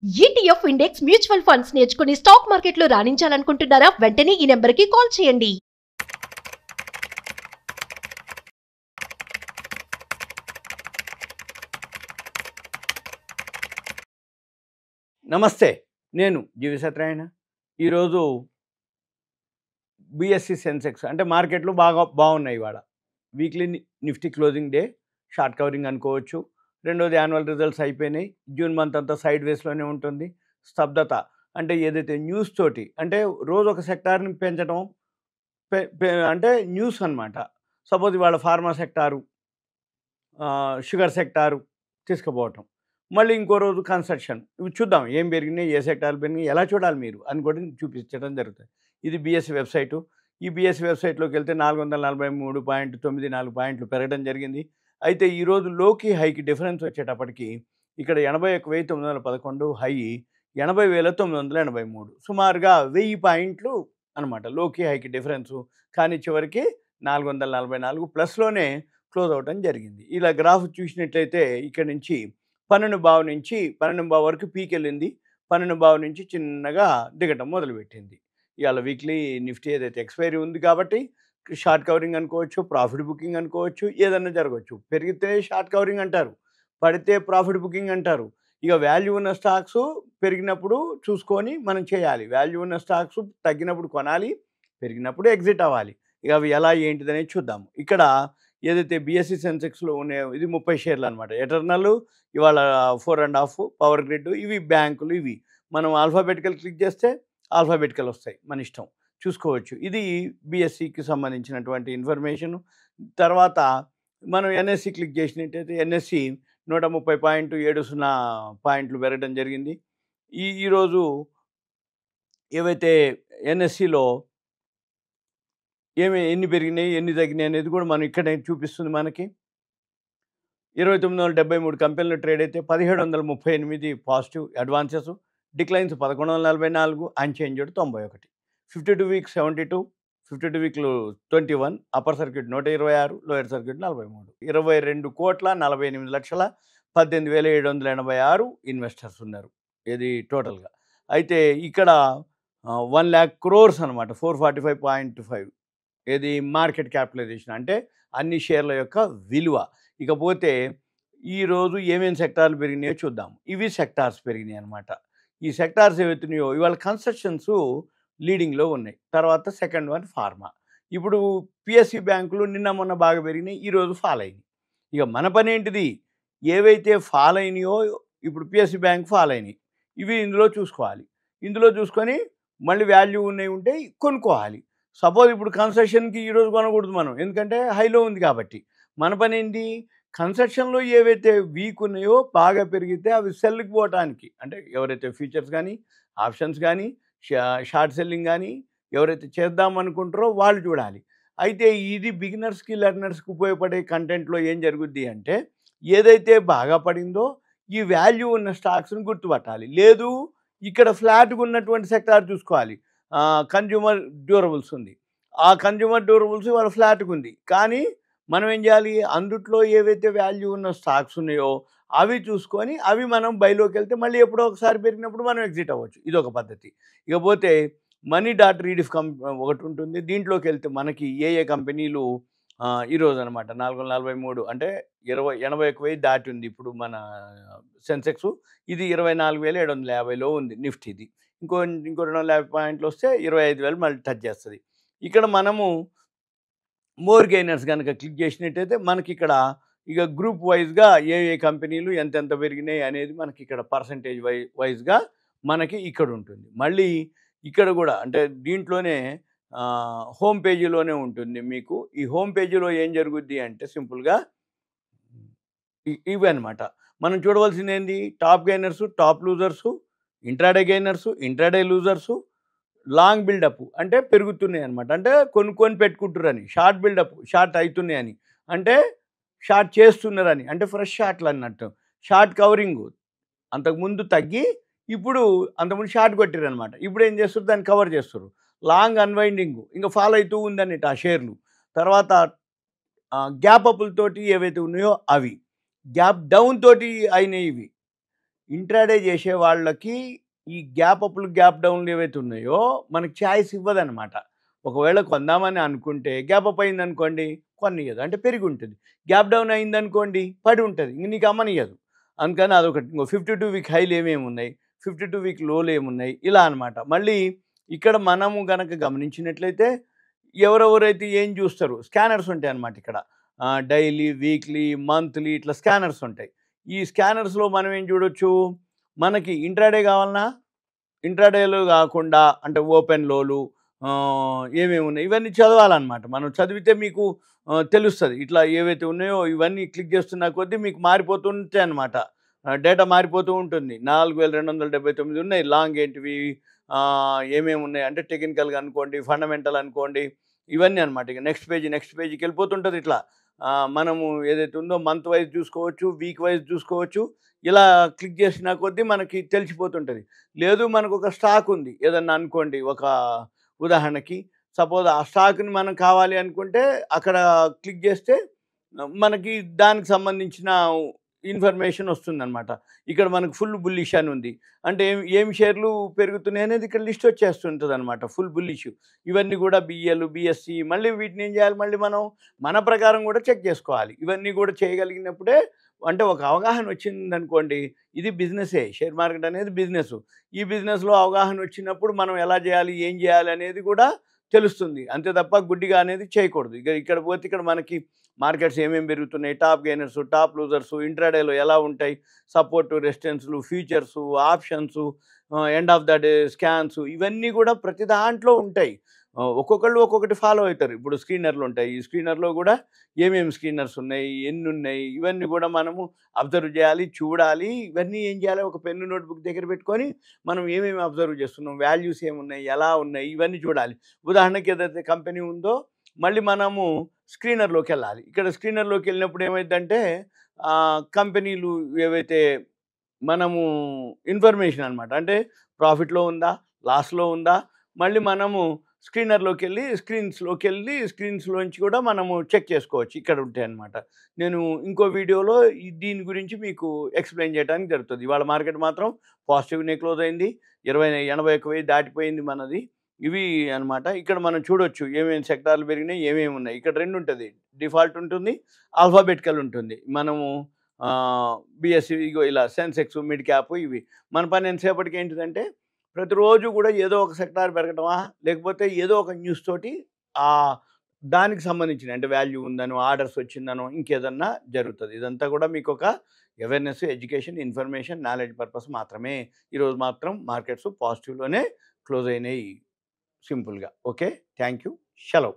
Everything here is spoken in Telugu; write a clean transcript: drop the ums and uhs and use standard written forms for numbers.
ETF ఇండెక్స్ మ్యూచువల్ ఫండ్స్ నేర్చుకుని స్టాక్ మార్కెట్లో రాణించాలనుకుంటున్నారా? వెంటనే ఈ నెంబర్కి కాల్ చేయండి. నమస్తే, నేను జీవి సత్యనారాయణ. ఈరోజు బిఎస్సి సెన్సెక్స్ అంటే మార్కెట్లు బాగున్నాయి. ఇవాళ weekly Nifty closing day, short covering అనుకోవచ్చు. రెండోది యాన్యువల్ రిజల్ట్స్ అయిపోయినాయి. జూన్ మంత్ అంతా సైడ్ వేస్లోనే ఉంటుంది. స్తబ్దత అంటే ఏదైతే న్యూస్ తోటి, అంటే రోజు ఒక సెక్టార్ని పెంచడం అంటే న్యూస్ అనమాట. సపోజ్ ఇవాళ ఫార్మా సెక్టారు, షుగర్ సెక్టారు తీసుకుపోవటం, మళ్ళీ ఇంకో రోజు కన్స్ట్రక్షన్. ఇవి చూద్దాం ఏం పెరిగినాయి, ఏ సెక్టార్లు పెరిగినాయి, ఎలా చూడాలి మీరు అని కూడా చూపించడం జరుగుతుంది. ఇది బిఎస్సి వెబ్సైటు. ఈ బిఎస్సి వెబ్సైట్లోకి వెళ్తే 443.94 పాయింట్లు పెరగడం జరిగింది. అయితే ఈరోజు లోకి హైకి డిఫరెన్స్ వచ్చేటప్పటికి ఇక్కడ 81,911 హై 80,983, సుమారుగా 1000 పాయింట్లు అనమాట లోకి హైకి డిఫరెన్సు. కానీ చివరికి 444 ప్లస్లోనే క్లోజ్ అవడం జరిగింది. ఇలా గ్రాఫ్ చూసినట్లయితే ఇక్కడ నుంచి 12.5 నుంచి 12.5 వరకు పీక్ వెళ్ళింది. 12.5 నుంచి చిన్నగా దిగటం మొదలుపెట్టింది. ఇవాళ వీక్లీ నిఫ్టీ ఏదైతే ఎక్స్పైరీ ఉంది కాబట్టి షార్ట్ కవరింగ్ అనుకోవచ్చు, ప్రాఫిట్ బుకింగ్ అనుకోవచ్చు, ఏదన్నా జరగవచ్చు. పెరిగితే షార్ట్ కవరింగ్ అంటారు, పడితే ప్రాఫిట్ బుకింగ్ అంటారు. ఇక వాల్యూ ఉన్న స్టాక్స్ పెరిగినప్పుడు చూసుకొని మనం చేయాలి, వాల్యూ ఉన్న స్టాక్స్ తగ్గినప్పుడు కొనాలి, పెరిగినప్పుడు ఎగ్జిట్ అవ్వాలి. ఇక అవి ఎలా ఏంటిదనేది చూద్దాము. ఇక్కడ ఏదైతే బిఎస్సి సెన్సెక్స్లో ఉన్నాయో ఇది 30 షేర్లు అనమాట. ఎటర్నల్ ఇవాళ 4.5, పవర్ గ్రిడ్, ఇవి బ్యాంకులు. ఇవి మనం ఆల్ఫాబెటికల్ క్లిక్ చేస్తే ఆల్ఫాబెటికల్ వస్తాయి, మన ఇష్టం చూసుకోవచ్చు. ఇది బిఎస్సికి సంబంధించినటువంటి ఇన్ఫర్మేషను. తర్వాత మనం ఎన్ఎస్సి క్లిక్ చేసినట్టయితే ఎన్ఎస్సి 130.70 పాయింట్లు పెరగడం జరిగింది. ఈరోజు ఏవైతే ఎన్ఎస్సిలో ఎన్ని పెరిగినాయి, ఎన్ని తగ్గినాయి అనేది కూడా మనం ఇక్కడ చూపిస్తుంది. మనకి 2973 కంపెనీలు ట్రేడ్ అయితే 1738 positive advances, declines 1144, unchanged 91. 52 weeks 72, 52 వీక్లు 21, upper circuit 126, lower circuit 43. 22,48,18,786 investors ఉన్నారు ఇది టోటల్గా. అయితే ఇక్కడ 1 lakh crores అనమాట, 445.5 ఏది మార్కెట్ క్యాపిటలైజేషన్, అంటే అన్ని షేర్ల యొక్క విలువ. ఇకపోతే ఈరోజు ఏమేమి సెక్టార్లు పెరిగినాయో చూద్దాం. ఇవి సెక్టార్స్ పెరిగినాయి అనమాట. ఈ సెక్టార్స్ ఏవైతున్నాయో ఇవాళ కన్స్ట్రక్షన్స్ లీడింగ్లో ఉన్నాయి. తర్వాత సెకండ్ వన్ ఫార్మా. ఇప్పుడు పిఎస్సి బ్యాంకులు నిన్న మొన్న బాగా పెరిగినాయి, ఈరోజు ఫాల్ అయినాయి. ఇక మన పని ఏంటిది, ఏవైతే ఫాల్ అయినాయో ఇప్పుడు పిఎస్సి బ్యాంక్ ఫాల్ అయినాయి, ఇవి ఇందులో చూసుకోవాలి. ఇందులో చూసుకొని మళ్ళీ వాల్యూ ఉన్నాయి ఉంటే కొనుక్కోవాలి. సపోజ్ ఇప్పుడు కన్స్ట్రక్షన్కి ఈరోజు కొనకూడదు మనం, ఎందుకంటే హైలో ఉంది కాబట్టి. మన పని ఏంటి, కన్స్ట్రక్షన్లో ఏవైతే వీక్ ఉన్నాయో బాగా పెరిగితే అవి సెల్కి పోవటానికి, అంటే ఎవరైతే ఫ్యూచర్స్ కానీ ఆప్షన్స్ కానీ షార్ట్ సెల్లింగ్ కానీ ఎవరైతే చేద్దాం అనుకుంటారో వాళ్ళు చూడాలి. అయితే ఇది బిగినర్స్కి లెర్నర్స్కి ఉపయోగపడే కంటెంట్లో ఏం జరుగుద్ది అంటే, ఏదైతే బాగా పడిందో ఈ వాల్యూ ఉన్న స్టాక్స్ని గుర్తుపట్టాలి. లేదు ఇక్కడ ఫ్లాట్గా ఉన్నటువంటి సెక్టార్ చూసుకోవాలి. కన్జ్యూమర్ డ్యూరబుల్స్ ఉంది, ఆ కన్జ్యూమర్ డ్యూరబుల్స్ వాళ్ళ ఫ్లాట్గా ఉంది. కానీ మనం ఏం చేయాలి, అందుట్లో ఏవైతే వాల్యూ ఉన్న స్టాక్స్ ఉన్నాయో అవి చూసుకొని అవి మనం బైలోకి వెళ్తే మళ్ళీ ఎప్పుడో ఒకసారి పెరిగినప్పుడు మనం ఎగ్జిట్ అవ్వచ్చు. ఇదొక పద్ధతి. ఇకపోతే money.rediff ఒకటి ఉంటుంది, దీంట్లోకి వెళ్తే మనకి ఏ కంపెనీలు ఈరోజు అనమాట 443 అంటే 81,000 దాటి ఉంది ఇప్పుడు మన సెన్సెక్స్. ఇది 24,750లో ఉంది నిఫ్టీది. ఇంకో 250 పాయింట్లు వస్తే 25,000 మళ్ళీ టచ్ చేస్తుంది. ఇక్కడ మనము మోర్ గెయినర్స్ కనుక క్లిక్ చేసినట్టయితే మనకి ఇక్కడ ఇక గ్రూప్ వైజ్గా ఏ కంపెనీలు ఎంతెంత పెరిగినాయి అనేది మనకి ఇక్కడ పర్సంటేజ్ వైజ్గా మనకి ఇక్కడ ఉంటుంది. మళ్ళీ ఇక్కడ కూడా అంటే దీంట్లోనే హోమ్ పేజీలోనే ఉంటుంది మీకు. ఈ హోమ్ పేజీలో ఏం జరుగుద్ది అంటే సింపుల్గా ఇవి అనమాట. మనం చూడవలసింది ఏంటి, top gainers, top losers, intraday gainers, intraday losers, long buildup అంటే పెరుగుతున్నాయి అనమాట, అంటే కొనుక్కొని పెట్టుకుంటున్నారని. షార్ట్ బిల్డప్ షార్ట్ అవుతున్నాయని, అంటే షార్ట్ చేస్తున్నారని, అంటే ఫ్రెష్ షార్ట్లు అన్నట్టు. షార్ట్ కవరింగ్ అంతకుముందు తగ్గి ఇప్పుడు అంతకుముందు షార్ట్ కొట్టిరనమాట, ఇప్పుడు ఏం చేస్తారు, దాన్ని కవర్ చేస్తారు. లాంగ్ అన్వైండింగ్ ఇంకా ఫాలో అవుతూ ఉందన్నట్టు ఆ షేర్లు. తర్వాత గ్యాప్ అప్పులతోటి ఏవైతే ఉన్నాయో అవి, గ్యాప్ డౌన్ తోటి అయినాయి ఇవి. ఇంట్రాడే చేసే వాళ్ళకి ఈ గ్యాప్ అప్లు గ్యాప్ డౌన్లు ఏవైతే ఉన్నాయో మనకి ఛాయిస్ ఇవ్వదన్నమాట. ఒకవేళ కొందామని అనుకుంటే గ్యాప్ అప్ అయిందనుకోండి కొనియదు, అంటే పెరిగి ఉంటుంది. గ్యాప్ డౌన్ అయిందనుకోండి పడి ఉంటుంది, ఇంక నీకు అమ్మనియదు. అందుకని అదొకటి. ఇంకో 52 వీక్ హైలు ఏమేమి ఉన్నాయి, 52 వీక్ లోలు ఏమున్నాయి, ఇలా అనమాట. మళ్ళీ ఇక్కడ మనము గనక గమనించినట్లయితే ఎవరెవరైతే ఏం చూస్తారు, స్కానర్స్ ఉంటాయి అన్నమాట ఇక్కడ. డైలీ, వీక్లీ, మంత్లీ ఇట్లా స్కానర్స్ ఉంటాయి. ఈ స్కానర్స్లో మనం ఏం చూడొచ్చు, మనకి ఇంట్రాడే కావాలన్నా ఇంట్రాడేలో కాకుండా అంటే ఓపెన్ లోలు ఏమేమి ఉన్నాయి ఇవన్నీ చదవాలన్నమాట. మనం చదివితే మీకు తెలుస్తుంది. ఇట్లా ఏవైతే ఉన్నాయో ఇవన్నీ క్లిక్ చేస్తున్న కొద్దీ మీకు మారిపోతుంటాయి అన్నమాట. డేటా మారిపోతూ ఉంటుంది. 4279 ఉన్నాయి. లాంగ్ ఏంటివి ఏమేమి ఉన్నాయి అంటే టెక్నికల్గా అనుకోండి, ఫండమెంటల్ అనుకోండి, ఇవన్నీ అనమాట. ఇక నెక్స్ట్ పేజీకి వెళ్ళిపోతుంటుంది. ఇట్లా మనము ఏదైతే ఉందో మంత్ వైజ్ చూసుకోవచ్చు, వీక్ వైజ్ చూసుకోవచ్చు. ఇలా క్లిక్ చేసిన కొద్దీ మనకి తెలిసిపోతుంటుంది. లేదు మనకు ఒక స్టాక్ ఉంది ఏదన్నా అనుకోండి, ఒక ఉదాహరణకి సపోజ్ ఆ స్టాక్ని మనం కావాలి అనుకుంటే అక్కడ క్లిక్ చేస్తే మనకి దానికి సంబంధించిన ఇన్ఫర్మేషన్ వస్తుందన్నమాట. ఇక్కడ మనకు ఫుల్ బుల్లిష్ అని ఉంది అంటే ఏమి షేర్లు పెరుగుతున్నాయి అనేది ఇక్కడ లిస్ట్ వచ్చేస్తుంటుంది అనమాట. ఫుల్ బుల్లిష్ ఇవన్నీ కూడా బిఎల్, బిఎస్సి, మళ్ళీ వీటిని ఏం చేయాలి, మళ్ళీ మనం మన ప్రకారం కూడా చెక్ చేసుకోవాలి. ఇవన్నీ కూడా చేయగలిగినప్పుడే అంటే ఒక అవగాహన వచ్చిందనుకోండి, ఇది బిజినెసే. షేర్ మార్కెట్ అనేది బిజినెస్. ఈ బిజినెస్లో అవగాహన వచ్చినప్పుడు మనం ఎలా చేయాలి, ఏం చేయాలి అనేది కూడా తెలుస్తుంది. అంతే తప్ప గుడ్డిగా అనేది చేయకూడదు. ఇక్కడ పోతే ఇక్కడ మనకి మార్కెట్స్ ఏమేమి పెరుగుతున్నాయి, టాప్ గెయినర్స్, టాప్ లూజర్స్, ఇంట్రాడేలో ఎలా ఉంటాయి, సపోర్టు, రెసిస్టెన్స్లు, futures, options, end of the day scans, ఇవన్నీ కూడా ప్రతి దాంట్లో ఉంటాయి. ఒక్కొక్కళ్ళు ఒక్కొక్కటి ఫాలో అవుతారు. ఇప్పుడు స్క్రీనర్లు ఉంటాయి. ఈ స్క్రీనర్లో కూడా ఏమేమి స్క్రీనర్స్ ఉన్నాయి, ఎన్ని ఉన్నాయి, ఇవన్నీ కూడా మనము అబ్జర్వ్ చేయాలి, చూడాలి. ఇవన్నీ ఏం చేయాలి, ఒక పెన్ను నోట్బుక్ దగ్గర పెట్టుకొని మనం ఏమేమి అబ్జర్వ్ చేస్తున్నాం, వాల్యూస్ ఏమున్నాయి, ఎలా ఉన్నాయి, ఇవన్నీ చూడాలి. ఉదాహరణకి ఏదైతే కంపెనీ ఉందో మళ్ళీ మనము స్క్రీనర్లోకి వెళ్ళాలి. ఇక్కడ స్క్రీనర్లోకి వెళ్ళినప్పుడు ఏమైందంటే కంపెనీలు ఏవైతే మనము ఇన్ఫర్మేషన్ అనమాట, అంటే ప్రాఫిట్లో ఉందా, లాస్లో ఉందా, మళ్ళీ మనము స్క్రీన్స్లోకి వెళ్ళి స్క్రీన్స్లోంచి కూడా మనము చెక్ చేసుకోవచ్చు. ఇక్కడ ఉంటాయి అన్నమాట. నేను ఇంకో వీడియోలో దీని గురించి మీకు ఎక్స్ప్లెయిన్ చేయడానికి జరుగుతుంది. ఇవాళ మార్కెట్ మాత్రం పాజిటివ్నే క్లోజ్ అయింది. 81,000 దాటిపోయింది మనది. ఇవి అనమాట. ఇక్కడ మనం చూడొచ్చు ఏమేమి సెక్టార్లు పెరిగినాయి, ఏమేమి ఉన్నాయి. ఇక్కడ 2 ఉంటుంది, డిఫాల్ట్ ఉంటుంది, ఆల్ఫాబెటికల్ ఉంటుంది. మనము బిఎస్సి ఇగో ఇలా సెన్సెక్స్, మిడ్ క్యాప్, ఇవి. మన పని ఎంతసేపటికి ఏంటిదంటే ప్రతిరోజు కూడా ఏదో ఒక సెక్టార్ పెరగటమా, లేకపోతే ఏదో ఒక న్యూస్ తోటి దానికి సంబంధించిన అంటే వాల్యూ ఉందనో, ఆర్డర్స్ వచ్చిందనో, ఇంకేదన్నా జరుగుతుంది. ఇదంతా కూడా మీకు ఒక awareness, education, information, knowledge purpose మాత్రమే. ఈరోజు మాత్రం మార్కెట్స్ పాజిటివ్లోనే క్లోజ్ అయినాయి సింపుల్గా. ఓకే, థ్యాంక్ యూ, సెలవు.